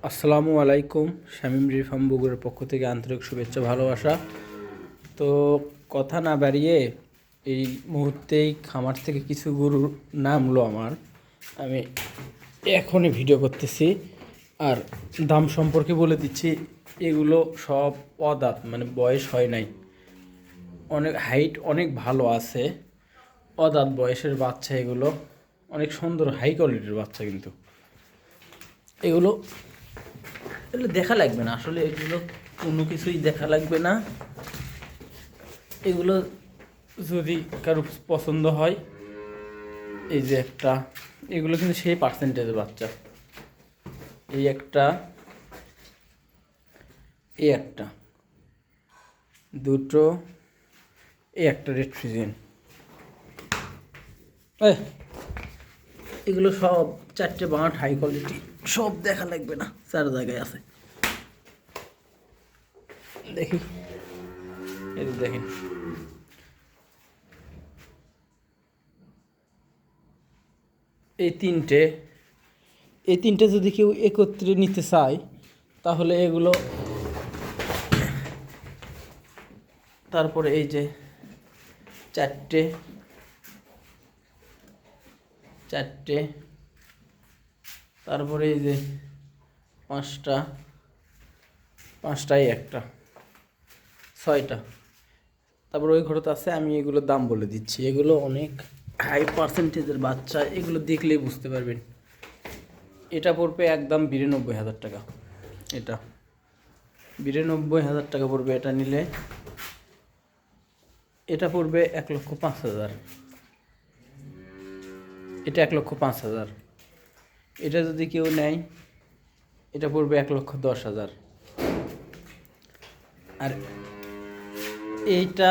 আসসালামু আলাইকুম। শামীম রিফাম বগুড়ার পক্ষ থেকে আন্তরিক শুভেচ্ছা ভালোবাসা। তো কথা না বাড়িয়ে এই মুহূর্তেই খামার থেকে কিছু গরু নামলো আমার, আমি এখনই ভিডিও করতেছি আর দাম সম্পর্কে বলে দিচ্ছি। এগুলো সব অদাঁত, মানে বয়স হয় নাই, অনেক হাইট অনেক ভালো আছে, অদাঁত বয়সের বাচ্চা। এগুলো অনেক সুন্দর হাই কোয়ালিটির বাচ্চা, কিন্তু এগুলো দেখা লাগবে না আসলে, এগুলো কোনো কিছুই দেখা লাগবে না। এগুলো যদি কারো পছন্দ হয়, এই যে একটা, এগুলো কিন্তু সেই পার্সেন্টেজের বাচ্চা। এই একটা, এই একটা, দুটো, এই একটা রেড ফ্রিজিয়ান, এগুলো সব চারটে বাঁট হাই কোয়ালিটি, সব দেখা লাগবে না, চার জায়গায় আছে। দেখি, এই দেখেন, এই তিনটে যদি কেউ একত্রে নিতে চায় তাহলে এগুলো, তারপরে এই যে চারটে, তারপরে এই যে পাঁচটাই একটা, ছয়টা, তারপর ওই ঘরতে আছে। আমি এগুলোর দাম বলে দিচ্ছি, এগুলো অনেক হাই পার্সেন্টেজের বাচ্চা, এগুলো দেখলেই বুঝতে পারবেন। এটা পড়বে একদম 92,000 টাকা, এটা 92,000 টাকা পড়বে। এটা নিলে এটা পড়বে 1,05,000, এটা 1,05,000। এটা যদি কেউ নেয় এটা পড়বে 1,10,000। আর এইটা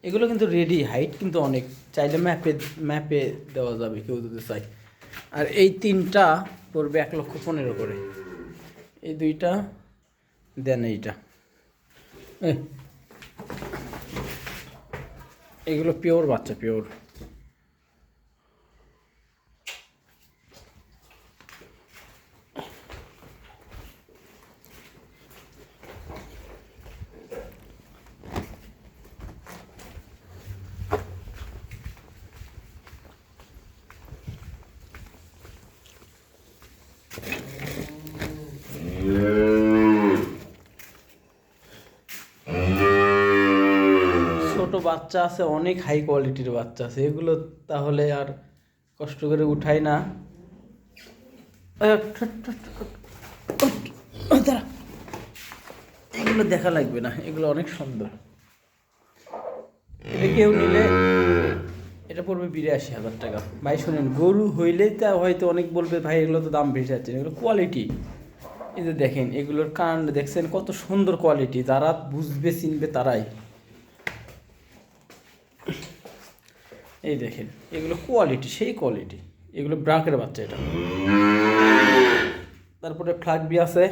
এগুলো কিন্তু রেডি, হাইট কিন্তু অনেক, চাইলে ম্যাপে দেওয়া যাবে কেউ যদি চাই। আর এই তিনটা পড়বে 1,15,000 করে। এই দুইটা দেন, এইটা, এগুলো পিওর বাচ্চা, পিওর। ছোট বাচ্চা আছে, অনেক হাই কোয়ালিটির বাচ্চা আছে, এগুলো তাহলে আর কষ্ট করে উঠাই না। এগুলো দেখা লাগবে না, এগুলো অনেক সুন্দর। এটা কেউ নিলে এটা পড়বে 82,000 টাকা। ভাই শোনেন, গরু হইলে তা হয়তো অনেক বলবে ভাই এগুলো তো দাম বেশি যাচ্ছে, এগুলো কোয়ালিটি। এই যে দেখেন, এগুলোর কান দেখছেন কত সুন্দর কোয়ালিটি, যারা বুঝবে চিনবে তারাই। এই দেখেন, এগুলো কোয়ালিটি, সেই কোয়ালিটি, এগুলো ব্রাকের বাচ্চা। এটা তারপরে ফ্লাগবি আছে,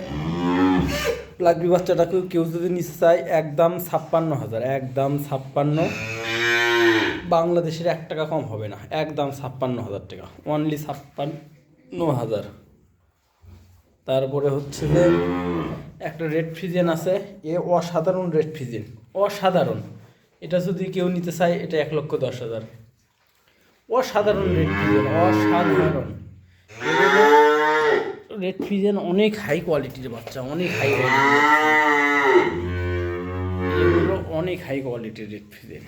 ফ্লাগবি বাচ্চাটাকে কেউ যদি নিতে চায় একদম 56,000, একদম 56, বাংলাদেশের 1 টাকা কম হবে না, একদম 56,000 টাকা, অনলি 56,000। তারপরে হচ্ছে যে একটা রেড ফ্রিজিয়ান আছে, অসাধারণ রেড ফ্রিজিয়ান, অসাধারণ। এটা যদি কেউ নিতে চায় এটা 1,10,000। অসাধারণ রেড ফ্রিজিয়ান, অসাধারণ। রেড ফ্রিজিয়ান অনেক হাই কোয়ালিটির বাচ্চা, অনেক হাই কোয়ালিটির, এগুলো অনেক হাই কোয়ালিটির রেড ফ্রিজিয়ান।